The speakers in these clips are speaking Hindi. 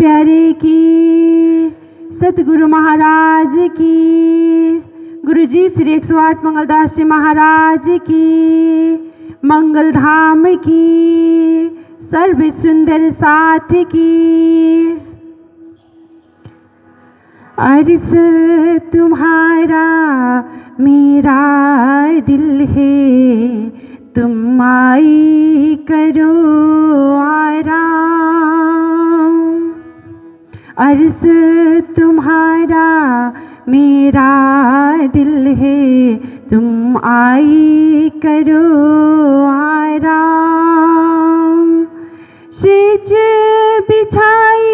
प्यारे की, सतगुरु महाराज की, गुरु जी श्री 108 मंगलदास जी महाराज की, मंगल धाम की, सर्व सुंदर साथ की। अर्ज तुम्हारा मेरा दिल है, तुम आई करो आराम। अर्ज तुम्हारा मेरा दिल है, तुम आई करो आराम। सेज बिछाई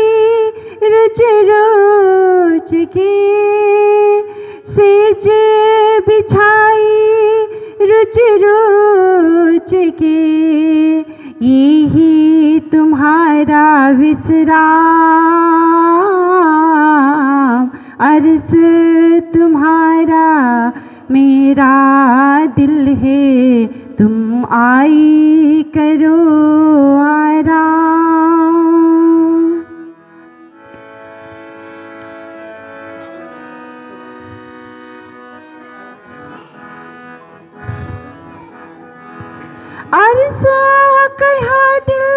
रुच रोच के, सेज बिछाई रुच रोच के, यही तुम्हारा विश्राम। अर्ज तुम्हारा मेरा दिल है, तुम आई करो आराम। अर्ज कहा दिल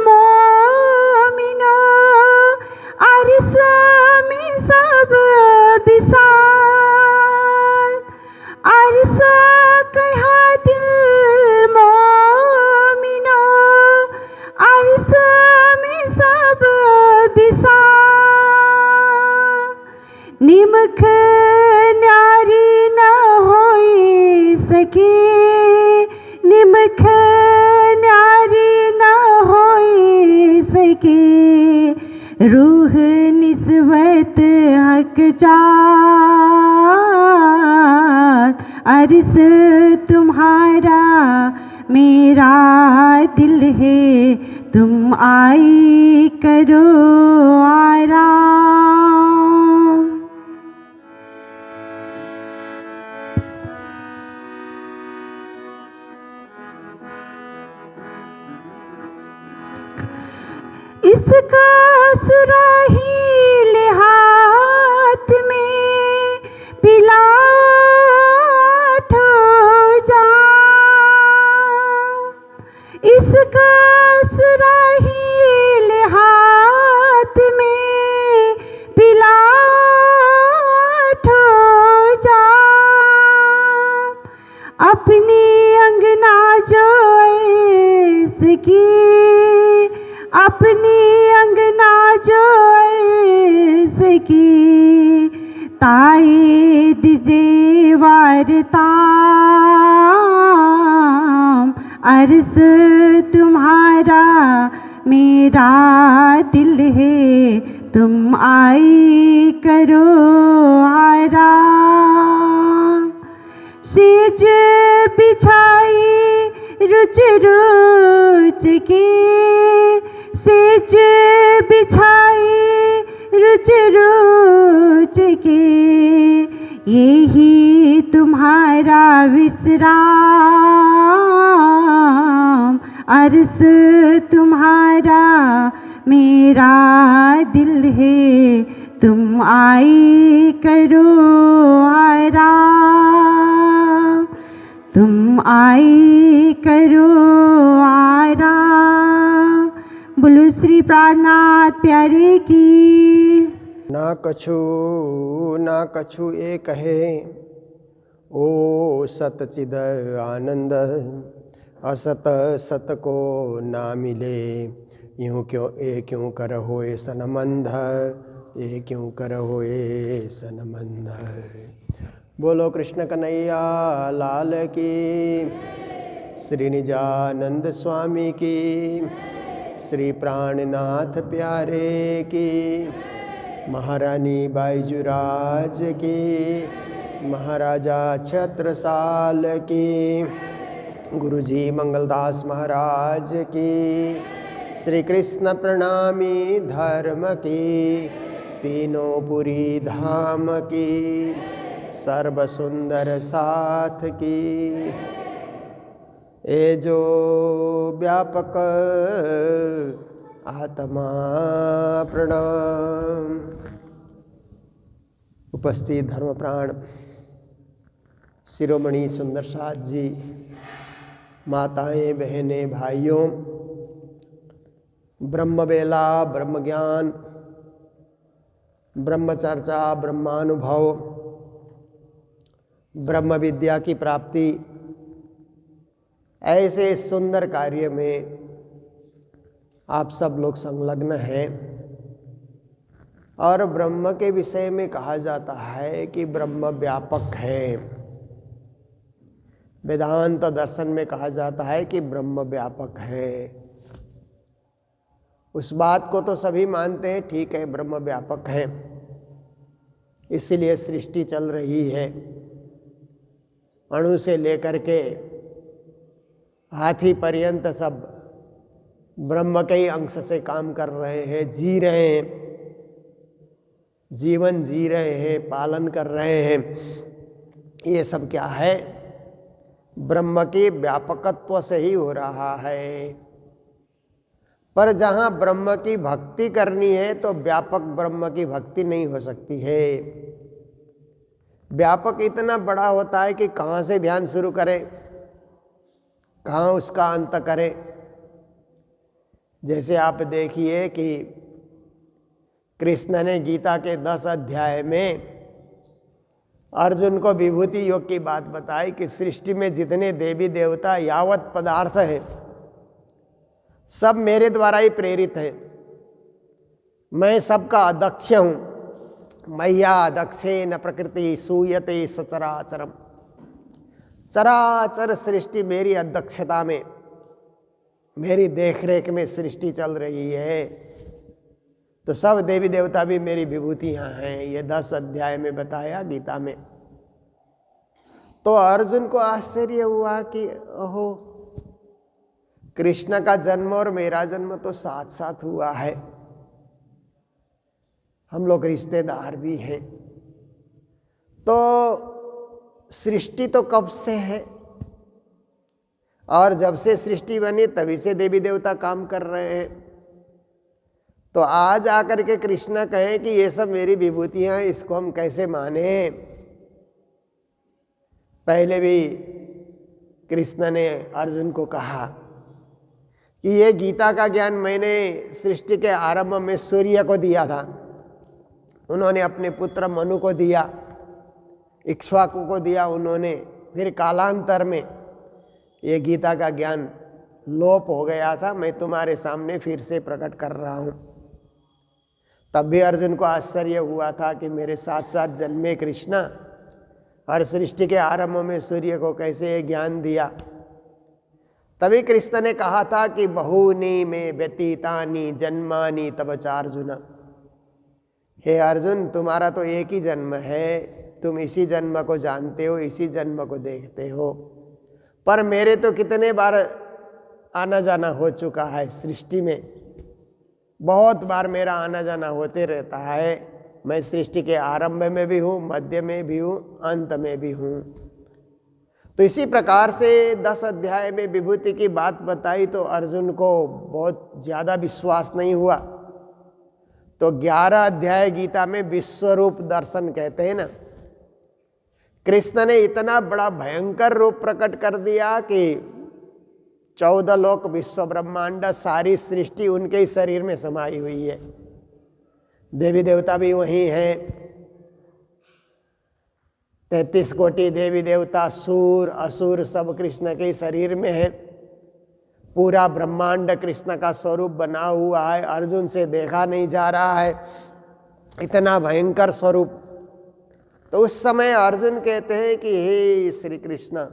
मोमिनो, अर्ज में सब विशाल। अर्ज कहा दिल मोमिनो, अर्ज में सब विशाल। निमख नारी न होई सके, निमख नारी न होई सके, रूह निस्बत हक चार। अर्ज तुम्हारा मेरा दिल है, तुम आई करो आराम। इसका सुराही ले हाथ में, पिलाओ ठो जाम। इसका सुराही ले हाथ में, पिलाओ ठो जाम। अपनी अंगना जो सकी, अपनी अंगना जो सकी, ताई दिजे वारताम। अर्ज तुम्हारा मेरा दिल है, तुम आई करो आराम। सेज बिछाई रुच रोच के, सेज बिछाई रुच रोच के, यही तुम्हारा विश्राम। अर्ज तुम्हारा मेरा दिल है, तुम आई करो आराम। तुम आई करो आराम। बोलो श्री प्राणनाथ प्यारे की। ना कछु एक है, ओ सतचिद आनंद। असत सत को ना मिले, यूं क्यों कर होए सनमंद, ये क्यों कर होए सनमंद। बोलो कृष्ण कन्हैया लाल की, श्री निजानंद स्वामी की, श्री प्राणनाथ प्यारे की, महारानी बाईजुराज की, महाराजा छत्रसाल की, गुरुजी मंगलदास महाराज की, श्री कृष्ण प्रणामी धर्म की, तीनों पुरी धाम की, सर्व सुंदर साथ की। ए जो व्यापक आत्मा प्रणाम। उपस्थित धर्मप्राण शिरोमणि सुंदर साथ जी, माताएं, बहनें, भाइयों, ब्रह्मवेला, ब्रह्म ज्ञान, ब्रह्म चर्चा, ब्रह्मानुभव, ब्रह्म विद्या की प्राप्ति, ऐसे सुंदर कार्य में आप सब लोग संलग्न हैं। और ब्रह्म के विषय में कहा जाता है कि ब्रह्म व्यापक है। वेदांत दर्शन में कहा जाता है कि ब्रह्म व्यापक है। उस बात को तो सभी मानते हैं, ठीक है, ब्रह्म व्यापक है, इसीलिए सृष्टि चल रही है। अणु से लेकर के हाथी पर्यंत सब ब्रह्म के ही अंश से काम कर रहे हैं, जी रहे हैं, जीवन जी रहे हैं, पालन कर रहे हैं। ये सब क्या है? ब्रह्म के व्यापकत्व से ही हो रहा है। पर जहाँ ब्रह्म की भक्ति करनी है तो व्यापक ब्रह्म की भक्ति नहीं हो सकती है। व्यापक इतना बड़ा होता है कि कहाँ से ध्यान शुरू करें, कहाँ उसका अंत करें। जैसे आप देखिए कि कृष्ण ने गीता के 10 अध्याय में अर्जुन को विभूति योग की बात बताई कि सृष्टि में जितने देवी देवता यावत पदार्थ हैं सब मेरे द्वारा ही प्रेरित है। मैं सबका अध्यक्ष हूँ। मय्या अध्यक्षेन प्रकृति सूयते सचराचरम। चराचर सृष्टि मेरी अध्यक्षता में, मेरी देखरेख में सृष्टि चल रही है। तो सब देवी देवता भी मेरी विभूतियाँ हैं। ये 10 अध्याय में बताया गीता में। तो अर्जुन को आश्चर्य हुआ कि ओहो, कृष्ण का जन्म और मेरा जन्म तो साथ साथ हुआ है, हम लोग रिश्तेदार भी हैं। तो सृष्टि तो कब से है, और जब से सृष्टि बनी तभी से देवी देवता काम कर रहे हैं। तो आज आकर के कृष्ण कहें कि ये सब मेरी विभूतियां, इसको हम कैसे माने? पहले भी कृष्ण ने अर्जुन को कहा कि ये गीता का ज्ञान मैंने सृष्टि के आरंभ में सूर्य को दिया था, उन्होंने अपने पुत्र मनु को दिया, इक्ष्वाकु को दिया उन्होंने, फिर कालांतर में ये गीता का ज्ञान लोप हो गया था, मैं तुम्हारे सामने फिर से प्रकट कर रहा हूँ। तब भी अर्जुन को आश्चर्य हुआ था कि मेरे साथ साथ जन्मे कृष्ण और सृष्टि के आरंभ में सूर्य को कैसे ये ज्ञान दिया। तभी कृष्ण ने कहा था कि बहूनि में व्यतीतानि जन्मानि तब चार्जुन। हे अर्जुन, तुम्हारा तो एक ही जन्म है, तुम इसी जन्म को जानते हो, इसी जन्म को देखते हो। पर मेरे तो कितने बार आना जाना हो चुका है सृष्टि में, बहुत बार मेरा आना जाना होते रहता है। मैं सृष्टि के आरंभ में भी हूँ, मध्य में भी हूँ, अंत में भी हूँ। तो इसी प्रकार से 10 अध्याय में विभूति की बात बताई तो अर्जुन को बहुत ज़्यादा विश्वास नहीं हुआ। तो 11 अध्याय गीता में विश्वरूप दर्शन कहते हैं ना, कृष्ण ने इतना बड़ा भयंकर रूप प्रकट कर दिया कि 14 लोक, विश्व ब्रह्मांड, सारी सृष्टि उनके ही शरीर में समाई हुई है। देवी देवता भी वहीं हैं, 33 कोटि देवी देवता, सूर असुर सब कृष्ण के शरीर में है। पूरा ब्रह्मांड कृष्ण का स्वरूप बना हुआ है, अर्जुन से देखा नहीं जा रहा है, इतना भयंकर स्वरूप। तो उस समय अर्जुन कहते हैं कि हे श्री कृष्ण,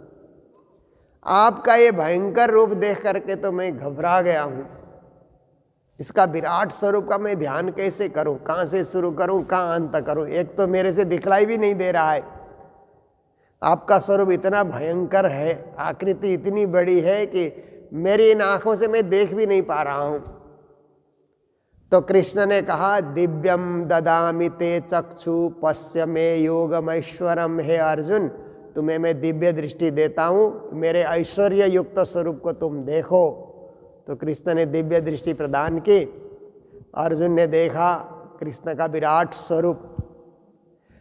आपका ये भयंकर रूप देख करके तो मैं घबरा गया हूँ। इसका विराट स्वरूप का मैं ध्यान कैसे करूँ, कहाँ से शुरू करूँ, कहाँ अंत करूँ? एक तो मेरे से दिखलाई भी नहीं दे रहा है। आपका स्वरूप इतना भयंकर है, आकृति इतनी बड़ी है कि मेरी इन आँखों से मैं देख भी नहीं पा रहा हूँ। तो कृष्ण ने कहा, दिव्यम ददामि ते चक्षु पश्य मे योगमैश्वरम। हे अर्जुन, तुम्हें मैं दिव्य दृष्टि देता हूँ, मेरे ऐश्वर्य युक्त स्वरूप को तुम देखो। तो कृष्ण ने दिव्य दृष्टि प्रदान की। अर्जुन ने देखा कृष्ण का विराट स्वरूप।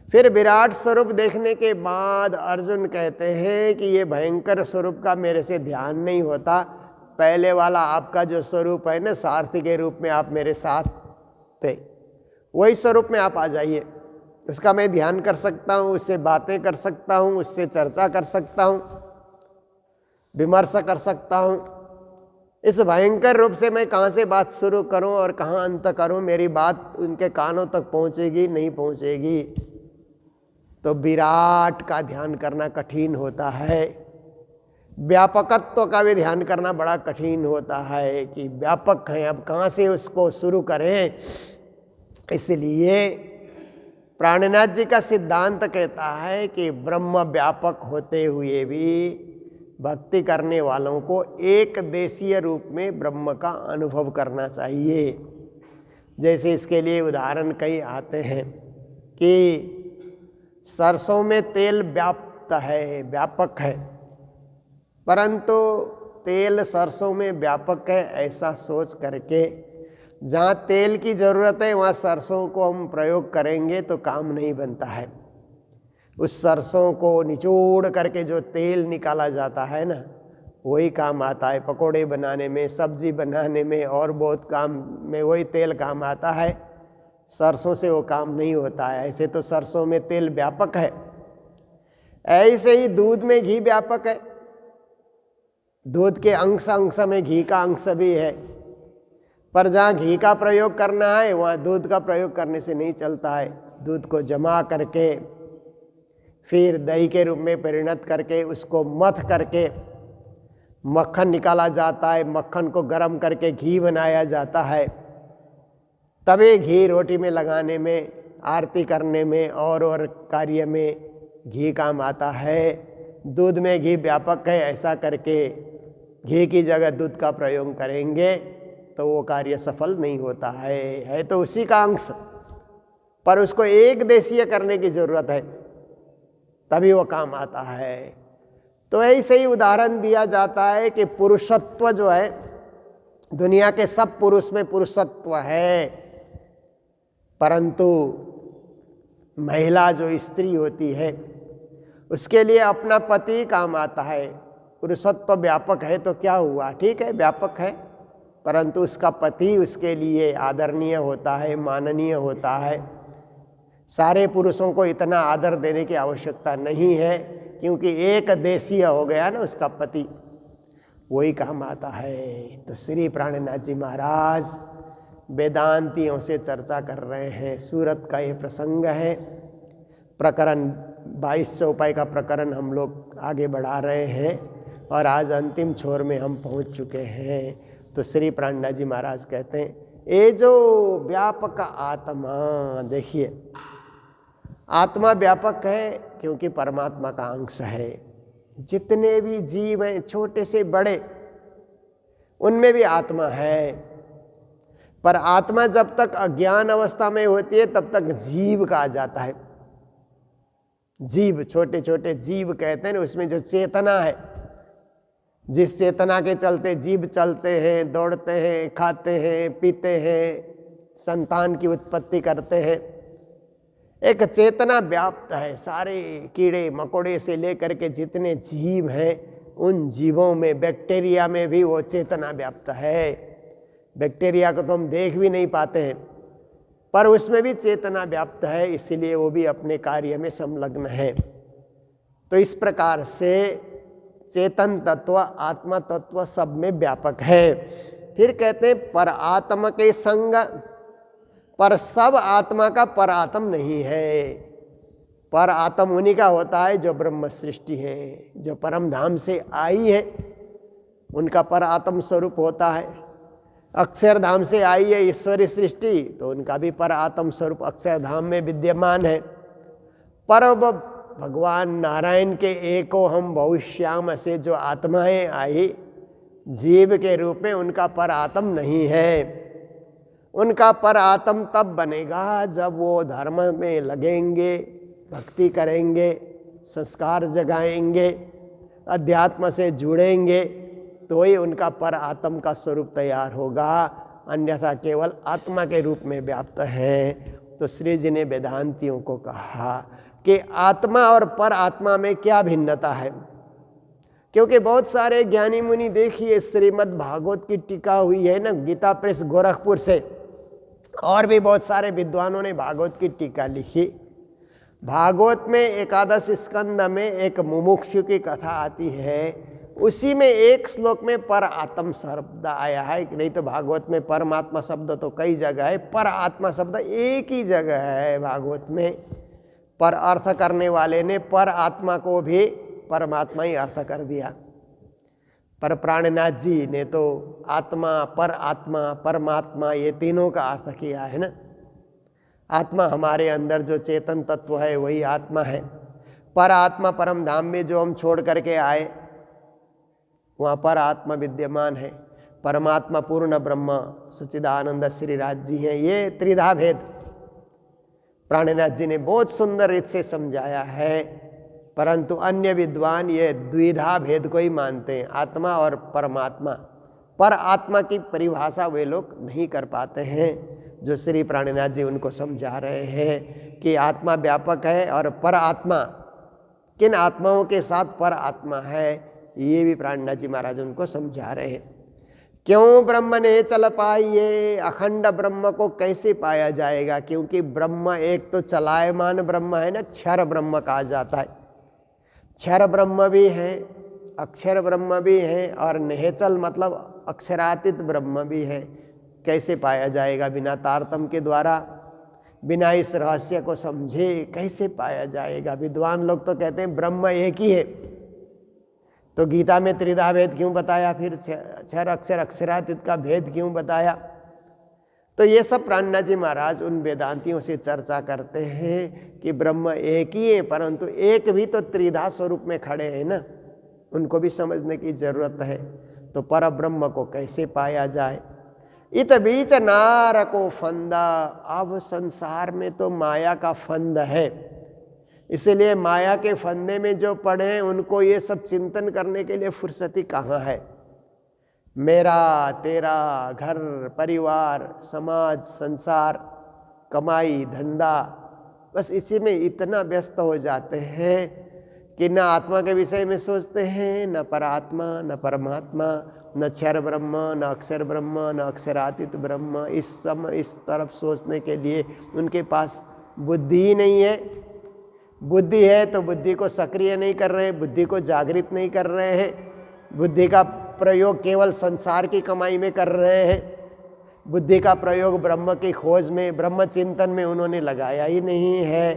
फिर विराट स्वरूप देखने के बाद अर्जुन कहते हैं कि ये भयंकर स्वरूप का मेरे से ध्यान नहीं होता, पहले वाला आपका जो स्वरूप है ना, सारथी के रूप में आप मेरे साथ थे, वही स्वरूप में आप आ जाइए, उसका मैं ध्यान कर सकता हूँ, उससे बातें कर सकता हूँ, उससे चर्चा कर सकता हूँ, विमर्श कर सकता हूँ। इस भयंकर रूप से मैं कहाँ से बात शुरू करूँ और कहाँ अंत करूँ, मेरी बात उनके कानों तक पहुँचेगी नहीं पहुँचेगी। तो विराट का ध्यान करना कठिन होता है, व्यापकत्व का भी ध्यान करना बड़ा कठिन होता है कि व्यापक है, अब कहाँ से उसको शुरू करें। इसलिए प्राणनाथ जी का सिद्धांत कहता है कि ब्रह्म व्यापक होते हुए भी भक्ति करने वालों को एक देशीय रूप में ब्रह्म का अनुभव करना चाहिए। जैसे इसके लिए उदाहरण कई आते हैं कि सरसों में तेल व्याप्त है, व्यापक है, परंतु तेल सरसों में व्यापक है ऐसा सोच करके जहाँ तेल की ज़रूरत है वहाँ सरसों को हम प्रयोग करेंगे तो काम नहीं बनता है। उस सरसों को निचोड़ करके जो तेल निकाला जाता है ना, वही काम आता है पकोड़े बनाने में, सब्जी बनाने में और बहुत काम में वही तेल काम आता है। सरसों से वो काम नहीं होता है। ऐसे तो सरसों में तेल व्यापक है, ऐसे ही दूध में घी व्यापक है। दूध के अंश अंश में घी का अंश भी है, पर जहाँ घी का प्रयोग करना है वहाँ दूध का प्रयोग करने से नहीं चलता है। दूध को जमा करके फिर दही के रूप में परिणत करके उसको मथ करके मक्खन निकाला जाता है, मक्खन को गर्म करके घी बनाया जाता है, तभी घी रोटी में लगाने में, आरती करने में और कार्य में घी काम आता है। दूध में घी व्यापक है, ऐसा करके घी की जगह दूध का प्रयोग करेंगे तो वो कार्य सफल नहीं होता है तो उसी का अंश, पर उसको एक देशीय करने की जरूरत है तभी वो काम आता है। तो ऐसे ही उदाहरण दिया जाता है कि पुरुषत्व जो है, दुनिया के सब पुरुष में पुरुषत्व है, परंतु महिला जो स्त्री होती है उसके लिए अपना पति काम आता है। पुरुषत्व व्यापक है तो क्या हुआ, ठीक है व्यापक है, परंतु उसका पति उसके लिए आदरणीय होता है, माननीय होता है। सारे पुरुषों को इतना आदर देने की आवश्यकता नहीं है, क्योंकि एक देशीय हो गया ना उसका पति, वही काम आता है। तो श्री प्राणनाथ जी महाराज वेदांतियों से चर्चा कर रहे हैं। सूरत का ये प्रसंग है, प्रकरण 2200 उपाय का प्रकरण हम लोग आगे बढ़ा रहे हैं और आज अंतिम छोर में हम पहुंच चुके हैं। तो श्री प्राणनाथ जी महाराज कहते हैं, ये जो व्यापक आत्मा, देखिए आत्मा व्यापक है क्योंकि परमात्मा का अंश है। जितने भी जीव हैं छोटे से बड़े, उनमें भी आत्मा है, पर आत्मा जब तक अज्ञान अवस्था में होती है तब तक जीव कहा जाता है। जीव, छोटे छोटे जीव कहते हैं ना, उसमें जो चेतना है, जिस चेतना के चलते जीव चलते हैं, दौड़ते हैं, खाते हैं, पीते हैं, संतान की उत्पत्ति करते हैं, एक चेतना व्याप्त है। सारे कीड़े मकोड़े से लेकर के जितने जीव हैं उन जीवों में, बैक्टीरिया में भी वो चेतना व्याप्त है। बैक्टीरिया को तो हम देख भी नहीं पाते हैं, पर उसमें भी चेतना व्याप्त है, इसलिए वो भी अपने कार्य में संलग्न है। तो इस प्रकार से चेतन तत्व, आत्मा तत्व सब में व्यापक है। फिर कहते हैं पर आत्मा के संग, पर सब आत्मा का पर आत्म नहीं है। पर आत्म उन्हीं का होता है जो ब्रह्म सृष्टि है, जो परम धाम से आई है, उनका पर आत्म स्वरूप होता है। अक्षरधाम से आई है ईश्वरी सृष्टि, तो उनका भी पर आत्म स्वरूप अक्षरधाम में विद्यमान है। पर भगवान नारायण के एको हम बहुश्याम से जो आत्माएं आई जीव के रूप में, उनका पर आत्म नहीं है। उनका पर आत्म तब बनेगा जब वो धर्म में लगेंगे, भक्ति करेंगे, संस्कार जगाएंगे, अध्यात्म से जुड़ेंगे, तो ही उनका पर आत्म का स्वरूप तैयार होगा। अन्यथा केवल आत्मा के रूप में व्याप्त है। तो श्री जी ने वेदांतियों को कहा कि आत्मा और पर आत्मा में क्या भिन्नता है, क्योंकि बहुत सारे ज्ञानी मुनि, देखिए श्रीमद् भागवत की टीका हुई है ना गीता प्रेस गोरखपुर से, और भी बहुत सारे विद्वानों ने भागवत की टीका लिखी। भागवत में एकादश स्कंद में एक मुमुक्षु की कथा आती है, उसी में एक श्लोक में पर आत्म शब्द आया है। नहीं तो भागवत में परमात्मा शब्द तो कई जगह है, पर आत्मा शब्द एक ही जगह है भागवत में। पर अर्थ करने वाले ने पर आत्मा को भी परमात्मा ही अर्थ कर दिया। पर प्राणनाथ जी ने तो आत्मा, पर आत्मा, परमात्मा ये तीनों का अर्थ किया है ना। आत्मा हमारे अंदर जो चेतन तत्व है वही आत्मा है। पर आत्मा परम धाम में जो हम छोड़ करके आए वहाँ पर आत्मा विद्यमान है। परमात्मा पूर्ण ब्रह्म सच्चिदानंद श्रीराज जी हैं। ये त्रिधा भेद प्राणनाथ जी ने बहुत सुंदर रीत से समझाया है, परंतु अन्य विद्वान ये द्विधा भेद को ही मानते हैं, आत्मा और परमात्मा। पर आत्मा की परिभाषा वे लोग नहीं कर पाते हैं, जो श्री प्राणनाथ जी उनको समझा रहे हैं कि आत्मा व्यापक है और पर आत्मा किन आत्माओं के साथ पर आत्मा है, ये भी प्राणनाथ जी महाराज उनको समझा रहे हैं। क्यों ब्रह्म ने चल पाइए, अखंड ब्रह्म को कैसे पाया जाएगा, क्योंकि ब्रह्म एक तो चलायमान ब्रह्म है ना, क्षर ब्रह्म कहा जाता है। क्षर ब्रह्म भी है, अक्षर ब्रह्म भी है, और निहचल मतलब अक्षरातीत ब्रह्म भी है। कैसे पाया जाएगा, बिना तारतम के द्वारा, बिना इस रहस्य को समझे कैसे पाया जाएगा। विद्वान लोग तो कहते हैं ब्रह्म एक ही है, तो गीता में त्रिधा भेद क्यों बताया, फिर क्षर अक्षर अक्षरातीत का भेद क्यों बताया। तो ये सब प्राणनाथ जी महाराज उन वेदांतियों से चर्चा करते हैं कि ब्रह्म एक ही है, परंतु एक भी तो त्रिधा स्वरूप में खड़े हैं ना, उनको भी समझने की जरूरत है। तो पर ब्रह्म को कैसे पाया जाए। इत बीच नार को फंदा, अब संसार में तो माया का फंद है, इसीलिए माया के फंदे में जो पड़े हैं उनको ये सब चिंतन करने के लिए फुर्सती कहाँ है। मेरा तेरा घर परिवार समाज संसार कमाई धंधा, बस इसी में इतना व्यस्त हो जाते हैं कि न आत्मा के विषय में सोचते हैं, न परात्मा न परमात्मा, न क्षर ब्रह्म न अक्षर ब्रह्म न अक्षरातीत ब्रह्म। इस तरफ सोचने के लिए उनके पास बुद्धि ही नहीं है। बुद्धि है तो बुद्धि को सक्रिय नहीं कर रहे, बुद्धि को जागृत नहीं कर रहे हैं। बुद्धि का प्रयोग केवल संसार की कमाई में कर रहे हैं। बुद्धि का प्रयोग ब्रह्म की खोज में, ब्रह्म चिंतन में उन्होंने लगाया ही नहीं है।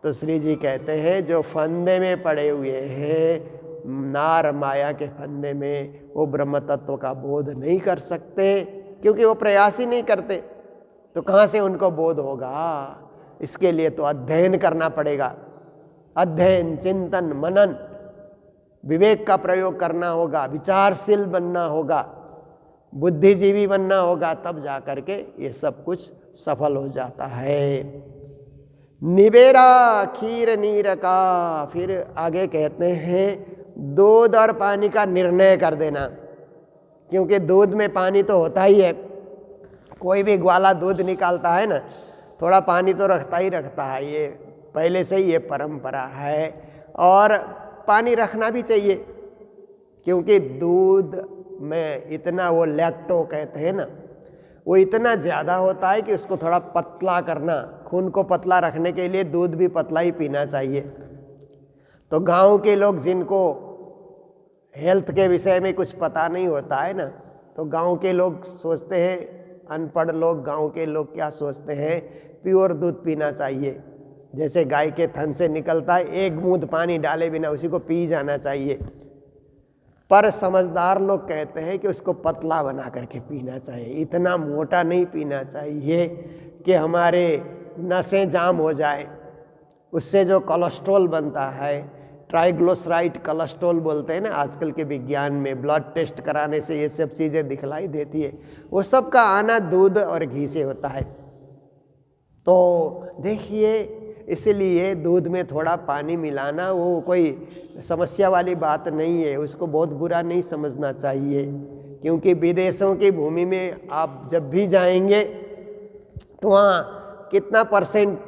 तो श्री जी कहते हैं जो फंदे में पड़े हुए हैं, नार माया के फंदे में, वो ब्रह्म तत्व का बोध नहीं कर सकते, क्योंकि वो प्रयास ही नहीं करते। तो कहाँ से उनको बोध होगा। इसके लिए तो अध्ययन करना पड़ेगा, अध्ययन चिंतन मनन विवेक का प्रयोग करना होगा, विचारशील बनना होगा, बुद्धिजीवी बनना होगा, तब जा करके ये सब कुछ सफल हो जाता है। निबेरा खीर नीर का, फिर आगे कहते हैं दूध और पानी का निर्णय कर देना, क्योंकि दूध में पानी तो होता ही है। कोई भी ग्वाला दूध निकालता है ना, थोड़ा पानी तो रखता ही रखता है, ये पहले से ही ये परंपरा है। और पानी रखना भी चाहिए, क्योंकि दूध में इतना वो लैक्टो कहते हैं ना, वो इतना ज़्यादा होता है कि उसको थोड़ा पतला करना, खून को पतला रखने के लिए दूध भी पतला ही पीना चाहिए। तो गांव के लोग जिनको हेल्थ के विषय में कुछ पता नहीं होता है ना, तो गांव के लोग सोचते हैं, अनपढ़ लोग गांव के लोग क्या सोचते हैं, प्योर दूध पीना चाहिए। जैसे गाय के थन से निकलता है, एक बूंद पानी डाले बिना उसी को पी जाना चाहिए। पर समझदार लोग कहते हैं कि उसको पतला बना करके पीना चाहिए, इतना मोटा नहीं पीना चाहिए कि हमारे नसें जाम हो जाए। उससे जो कोलेस्ट्रॉल बनता है, ट्राइग्लिसराइड कोलेस्ट्रॉल बोलते हैं ना आजकल के विज्ञान में, ब्लड टेस्ट कराने से ये सब चीज़ें दिखलाई देती है, वो सब का आना दूध और घी से होता है। तो देखिए, इसलिए दूध में थोड़ा पानी मिलाना वो कोई समस्या वाली बात नहीं है, उसको बहुत बुरा नहीं समझना चाहिए। क्योंकि विदेशों की भूमि में आप जब भी जाएंगे तो वहाँ कितना %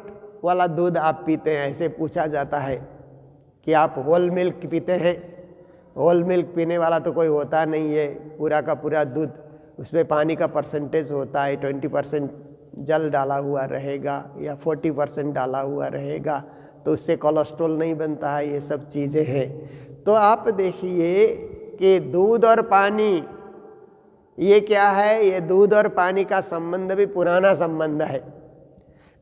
वाला दूध आप पीते हैं, ऐसे पूछा जाता है कि आप होल मिल्क पीते हैं। होल मिल्क पीने वाला तो कोई होता नहीं है, पूरा का पूरा दूध, उसमें पानी का % होता है, 20% जल डाला हुआ रहेगा या 40% डाला हुआ रहेगा, तो उससे कोलेस्ट्रॉल नहीं बनता है, ये सब चीज़ें हैं। तो आप देखिए कि दूध और पानी ये क्या है, ये दूध और पानी का संबंध भी पुराना संबंध है।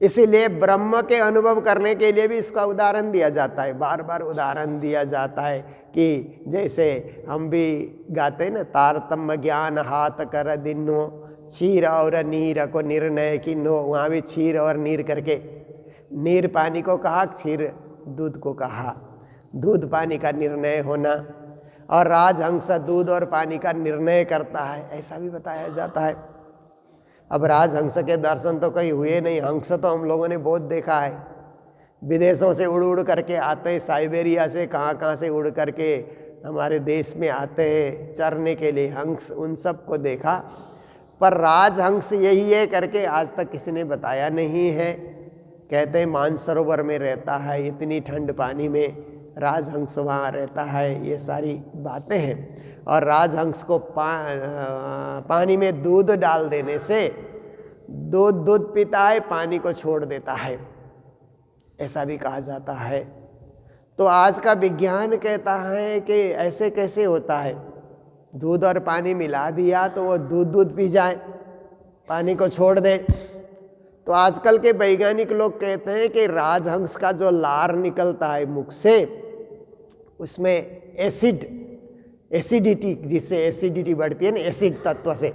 इसीलिए ब्रह्म के अनुभव करने के लिए भी इसका उदाहरण दिया जाता है, बार बार उदाहरण दिया जाता है कि जैसे हम भी गाते हैं ना, तारतम्य ज्ञान हाथ कर दिनो, क्षीर और नीर को निर्णय किन्नो। वहाँ भी क्षीर और नीर करके, नीर पानी को कहा, क्षीर दूध को कहा। दूध पानी का निर्णय होना, और राजहंस दूध और पानी का निर्णय करता है, ऐसा भी बताया जाता है। अब राजहंस के दर्शन तो कहीं हुए नहीं, हंस तो हम लोगों ने बहुत देखा है, विदेशों से उड़ उड़ करके आते हैं, साइबेरिया से कहाँ से उड़ करके हमारे देश में आते हैं चरने के लिए, हंस, उन सब को देखा, पर राजहंस यही है करके आज तक किसी ने बताया नहीं है। कहते हैं मानसरोवर में रहता है, इतनी ठंड पानी में राजहंस वहाँ रहता है, ये सारी बातें हैं। और राजहंस को पानी में दूध डाल देने से दूध पीता है, पानी को छोड़ देता है, ऐसा भी कहा जाता है। तो आज का विज्ञान कहता है कि ऐसे कैसे होता है, दूध और पानी मिला दिया तो वो दूध पी जाए, पानी को छोड़ दे। तो आजकल के वैज्ञानिक लोग कहते हैं कि राजहंस का जो लार निकलता है मुख से, उसमें एसिडिटी, जिससे एसिडिटी बढ़ती है ना, एसिड तत्व से,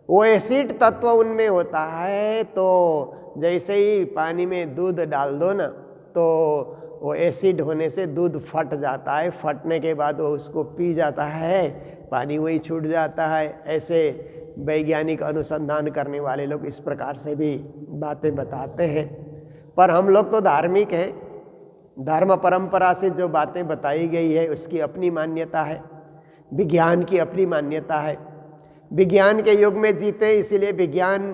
वो एसिड तत्व उनमें होता है। तो जैसे ही पानी में दूध डाल दो ना, तो वो एसिड होने से दूध फट जाता है, फटने के बाद वो उसको पी जाता है, पानी वही छूट जाता है। ऐसे वैज्ञानिक अनुसंधान करने वाले लोग इस प्रकार से भी बातें बताते हैं। पर हम लोग तो धार्मिक हैं, धर्म परंपरा से जो बातें बताई गई है उसकी अपनी मान्यता है, विज्ञान की अपनी मान्यता है। विज्ञान के युग में जीते, इसीलिए विज्ञान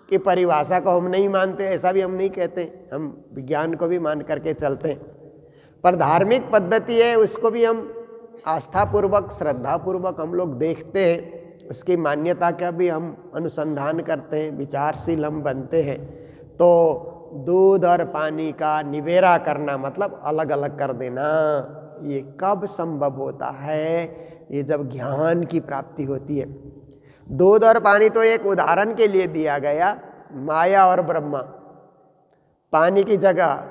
की परिभाषा को हम नहीं मानते, ऐसा भी हम नहीं कहते, हम विज्ञान को भी मान करके चलते हैं। पर धार्मिक पद्धति है, उसको भी हम आस्थापूर्वक, श्रद्धापूर्वक हम लोग देखते हैं, उसकी मान्यता का भी हम अनुसंधान करते हैं, विचारशील हम बनते हैं। तो दूध और पानी का निवेरा करना मतलब अलग अलग कर देना, ये कब संभव होता है? ये जब ज्ञान की प्राप्ति होती है। दूध और पानी तो एक उदाहरण के लिए दिया गया, माया और ब्रह्मा। पानी की जगह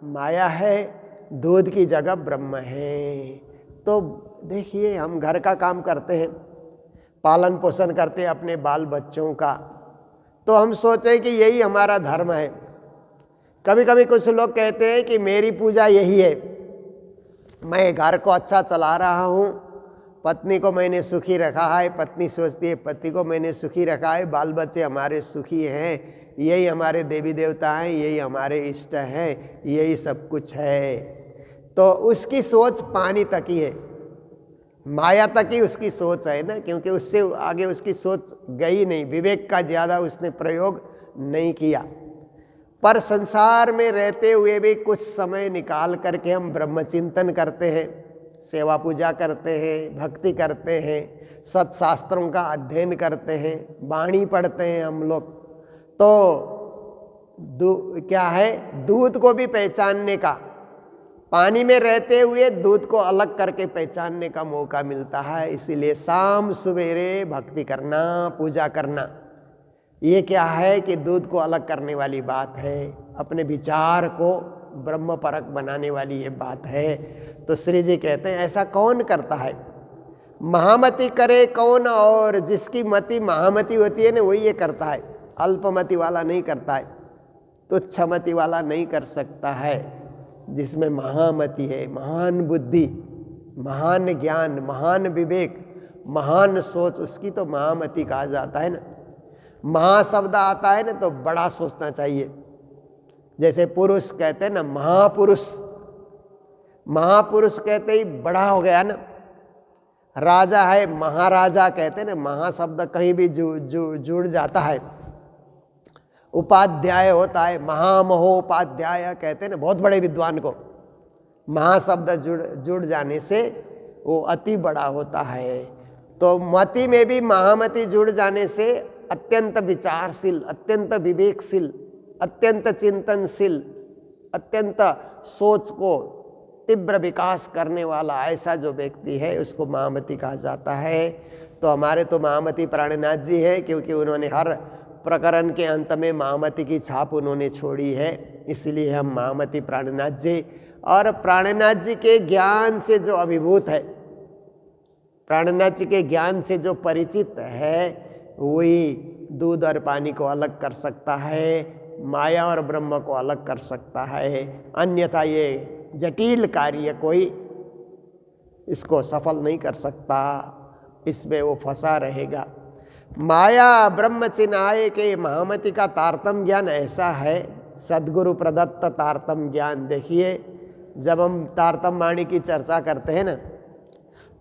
माया है, दूध की जगह ब्रह्म है। तो देखिए, हम घर का काम करते हैं, पालन पोषण करते हैं अपने बाल बच्चों का, तो हम सोचें कि यही हमारा धर्म है। कभी कभी कुछ लोग कहते हैं कि मेरी पूजा यही है, मैं घर को अच्छा चला रहा हूँ, पत्नी को मैंने सुखी रखा है, पत्नी सोचती है पति को मैंने सुखी रखा है, बाल बच्चे हमारे सुखी हैं, यही हमारे देवी देवता हैं, यही हमारे इष्ट हैं, यही सब कुछ है। तो उसकी सोच पानी तक ही है, माया तक ही उसकी सोच है ना, क्योंकि उससे आगे उसकी सोच गई नहीं, विवेक का ज़्यादा उसने प्रयोग नहीं किया। पर संसार में रहते हुए भी कुछ समय निकाल करके हम ब्रह्मचिंतन करते हैं, सेवा पूजा करते हैं, भक्ति करते हैं, सत्शास्त्रों का अध्ययन करते हैं, वाणी पढ़ते हैं हम लोग। तो क्या है, दूध को भी पहचानने का, पानी में रहते हुए दूध को अलग करके पहचानने का मौका मिलता है। इसीलिए शाम सवेरे भक्ति करना, पूजा करना, ये क्या है कि दूध को अलग करने वाली बात है, अपने विचार को ब्रह्म परक बनाने वाली ये बात है। तो श्री जी कहते हैं ऐसा कौन करता है? महामति करे कौन, और जिसकी मति महामति होती है ना, वही ये करता है, अल्पमति वाला नहीं करता है, तुच्छमति वाला नहीं कर सकता है। जिसमें महामति है, महान बुद्धि, महान ज्ञान, महान विवेक, महान सोच, उसकी तो महामति कहा जाता है ना। महाशब्द आता है ना तो बड़ा सोचना चाहिए। जैसे पुरुष कहते हैं ना, महापुरुष, महापुरुष कहते ही बड़ा हो गया ना, राजा है, महाराजा कहते हैं ना, महा शब्द कहीं भी जुड़ जाता है। उपाध्याय होता है, महामहोपाध्याय कहते हैं ना, बहुत बड़े विद्वान को महाशब्द जुड़ जाने से वो अति बड़ा होता है। तो मति में भी महामति जुड़ जाने से अत्यंत विचारशील, अत्यंत विवेकशील, अत्यंत चिंतनशील, अत्यंत सोच को तीव्र विकास करने वाला ऐसा जो व्यक्ति है उसको महामति कहा जाता है। तो हमारे तो महामति प्राणनाथ जी है, क्योंकि उन्होंने हर प्रकरण के अंत में महामति की छाप उन्होंने छोड़ी है, इसलिए हम महामति प्राणनाथ जी। और प्राणनाथ जी के ज्ञान से जो अभिभूत है, प्राणनाथ जी के ज्ञान से जो परिचित है, वही दूध और पानी को अलग कर सकता है, माया और ब्रह्म को अलग कर सकता है। अन्यथा ये जटिल कार्य कोई इसको सफल नहीं कर सकता, इसमें वो फंसा रहेगा। माया ब्रह्म चिन्हाय के महामति का तारतम ज्ञान ऐसा है, सद्गुरु प्रदत्त तारतम ज्ञान। देखिए, जब हम तारतम वाणी की चर्चा करते हैं ना,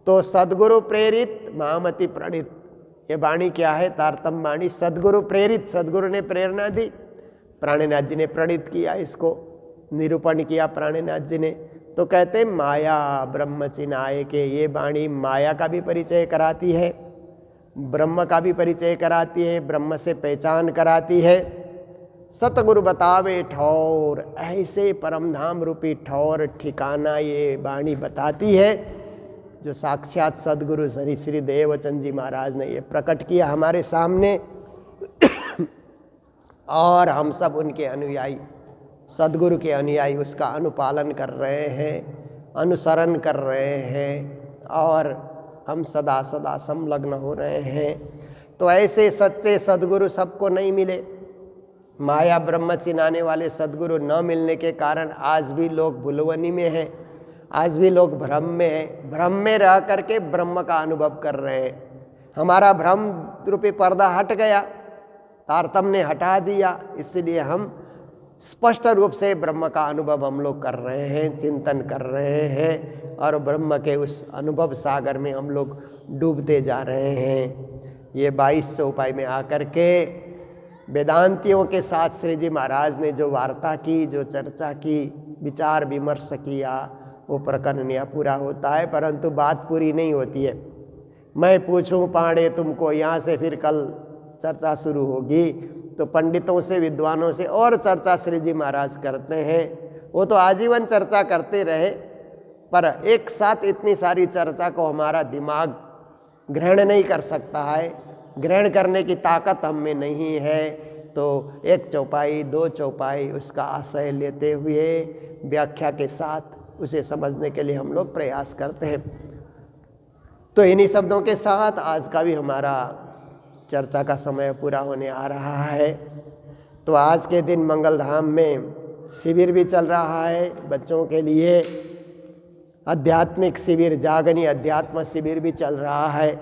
तो सद्गुरु प्रेरित महामति प्रणीत, ये वाणी क्या है? तारतम वाणी सद्गुरु प्रेरित, सद्गुरु ने प्रेरणा दी, प्राणनाथ जी ने प्रणीत किया, इसको निरूपण किया प्राणनाथ जी ने। तो कहते हैं माया ब्रह्म चिन्हाय के, ये वाणी माया का भी परिचय कराती है, ब्रह्म का भी परिचय कराती है, ब्रह्म से पहचान कराती है। सतगुरु बतावे ठौर, ऐसे परमधाम रूपी ठौर ठिकाना ये वाणी बताती है, जो साक्षात सदगुरु श्री श्री देवचंद जी महाराज ने ये प्रकट किया हमारे सामने। और हम सब उनके अनुयायी, सदगुरु के अनुयायी उसका अनुपालन कर रहे हैं, अनुसरण कर रहे हैं, और हम सदा सदा संलग्न हो रहे हैं। तो ऐसे सच्चे सदगुरु सबको नहीं मिले, माया ब्रह्म चिन्हाने वाले सदगुरु न मिलने के कारण आज भी लोग भुलवनी में हैं, आज भी लोग भ्रम में हैं, भ्रम में रह करके ब्रह्म का अनुभव कर रहे हैं। हमारा भ्रम रूपी पर्दा हट गया, तारतम ने हटा दिया, इसलिए हम स्पष्ट रूप से ब्रह्म का अनुभव हम लोग कर रहे हैं, चिंतन कर रहे हैं, और ब्रह्म के उस अनुभव सागर में हम लोग डूबते जा रहे हैं। ये 2200 उपाय में आकर के वेदांतियों के साथ श्री जी महाराज ने जो वार्ता की, जो चर्चा की, विचार विमर्श किया, वो प्रकरण यहाँ पूरा होता है, परंतु बात पूरी नहीं होती है। मैं पूछूं पांडे तुमको, यहाँ से फिर कल चर्चा शुरू होगी, तो पंडितों से विद्वानों से और चर्चा श्री जी महाराज करते हैं। वो तो आजीवन चर्चा करते रहे, पर एक साथ इतनी सारी चर्चा को हमारा दिमाग ग्रहण नहीं कर सकता है, ग्रहण करने की ताकत हम में नहीं है। तो एक चौपाई, दो चौपाई उसका आशय लेते हुए व्याख्या के साथ उसे समझने के लिए हम लोग प्रयास करते हैं। तो इन्हीं शब्दों के साथ आज का भी हमारा चर्चा का समय पूरा होने आ रहा है। तो आज के दिन मंगलधाम में शिविर भी चल रहा है बच्चों के लिए, आध्यात्मिक शिविर, जागनी अध्यात्म शिविर भी चल रहा है।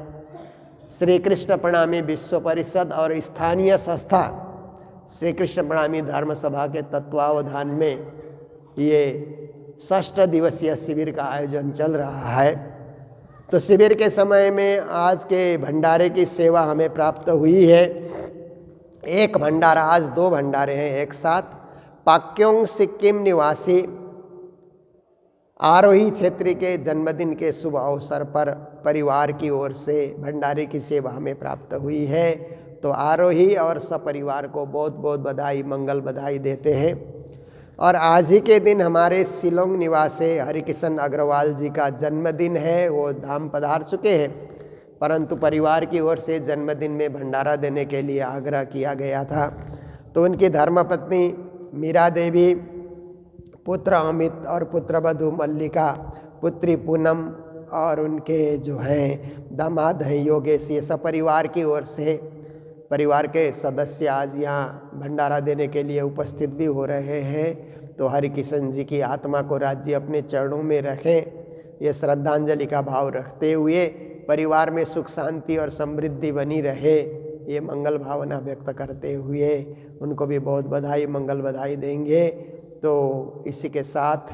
श्री कृष्ण प्रणामी विश्व परिषद और स्थानीय संस्था श्री कृष्ण प्रणामी धर्म सभा के तत्वावधान में ये 6 दिवसीय शिविर का आयोजन चल रहा है। तो शिविर के समय में आज के भंडारे की सेवा हमें प्राप्त हुई है। एक भंडारा, आज 2 भंडारे हैं एक साथ। पाक्योंग सिक्किम निवासी आरोही क्षेत्री के जन्मदिन के शुभ अवसर पर परिवार की ओर से भंडारे की सेवा हमें प्राप्त हुई है। तो आरोही और सपरिवार को बहुत बहुत बधाई, मंगल बधाई देते हैं। और आज ही के दिन हमारे शिलोंग निवासी हरिकिशन अग्रवाल जी का जन्मदिन है। वो धाम पधार चुके हैं, परंतु परिवार की ओर से जन्मदिन में भंडारा देने के लिए आग्रह किया गया था। तो उनकी धर्मपत्नी मीरा देवी, पुत्र अमित और पुत्रवधू मल्लिका, पुत्री पूनम और उनके जो हैं दामाद हैं योगेश, ये सब परिवार की ओर से परिवार के सदस्य आज यहाँ भंडारा देने के लिए उपस्थित भी हो रहे हैं। तो हरिकिशन जी की आत्मा को राज्य अपने चरणों में रखें, ये श्रद्धांजलि का भाव रखते हुए परिवार में सुख शांति और समृद्धि बनी रहे, ये मंगल भावना व्यक्त करते हुए उनको भी बहुत बधाई, मंगल बधाई देंगे। तो इसी के साथ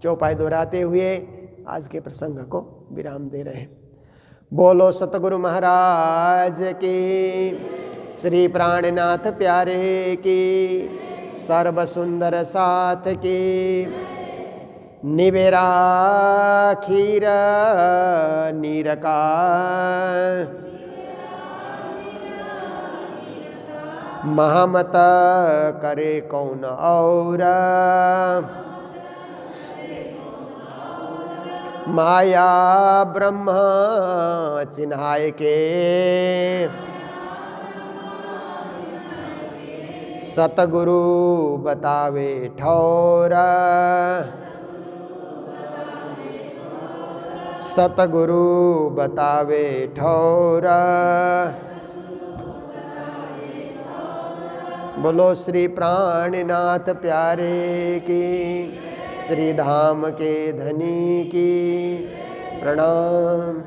चौपाई दोहराते हुए आज के प्रसंग को विराम दे रहे हैं। बोलो सतगुरु महाराज की, श्री प्राणनाथ प्यारे की, सर्व सुंदर साथ की, निवेरा खीर नीर का, महामत करे कौन और, माया ब्रह्म चिन्हाय के, सतगुरु बतावे ठौर, सतगुरु बतावे ठौर। बोलो श्री प्राणनाथ प्यारे की, श्री धाम के धनी की, प्रणाम।